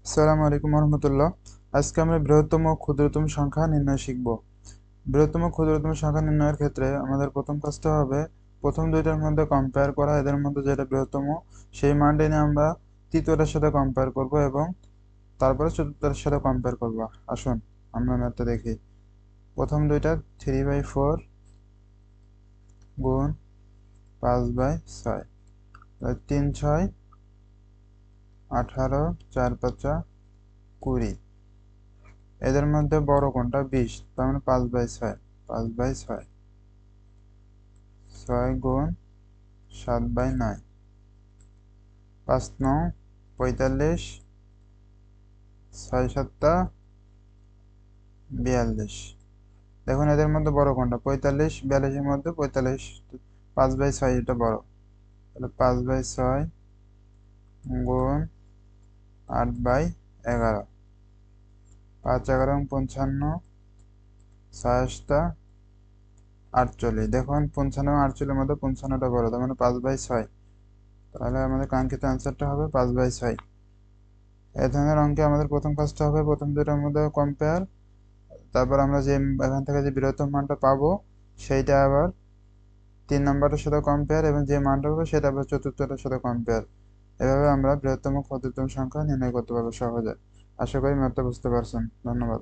আসসালামু আলাইকুম রহমতুল্লাহ। আজকে আমরা বৃহত্তম ও ক্ষুদ্রতম সংখ্যা নির্ণয় শিখব। বৃহত্তম ও ক্ষুদ্রতম সংখ্যা নির্ণয়ের ক্ষেত্রে আমাদের প্রথম কাজটা হবে প্রথম দুইটার মধ্যে কম্পেয়ার করা। এদের মধ্যে যেটা বৃহত্তম সেই মানটা নিয়ে আমরা তৃতীয়টার সাথে কম্পেয়ার করব এবং তারপরে চতুর্থটার সাথে কম্পেয়ার করব। আসুন আমরা ম্যাথটা দেখি। প্রথম দুইটা 3/4 গুণ 5/6, 3 6 18, 4 5 20। এদের মধ্যে বড় কোনটা? 20, তার মানে 5/6। 5/6, 6 গুণ 7/9, 5 9 45, 6 7 42। দেখুন এদের মধ্যে বড় কোনটা? 45, 42-এর মধ্যে 45, 5/6 এটা বড়। তাহলে 5/6 গুণ 8/11, 5 11 55, 6 7 48। দেখুন 55 48-এর মধ্যে 55টা বড়, তার মানে 5/6। তাহলে আমাদের কাঙ্ক্ষিত অ্যান্সারটা হবে 5/6। এই ধরনের অঙ্কে আমাদের প্রথম কাজটা হবে প্রথম দুটোর মধ্যে কম্পেয়ার। তারপর আমরা যে এখান থেকে যে বৃহত্তম মানটা পাবো সেইটা আবার 3 নম্বরটার সাথে কম্পেয়ার, এবং যে মানটা পাবো সেটা আবার চতুর্থটার সাথে কম্পেয়ার। এভাবে আমরা বৃহত্তম ক্ষুদ্রতম সংখ্যা নির্ণয় করতে পারবো সহজে। আশা করি ম্যাথটা বুঝতে পারছেন। ধন্যবাদ।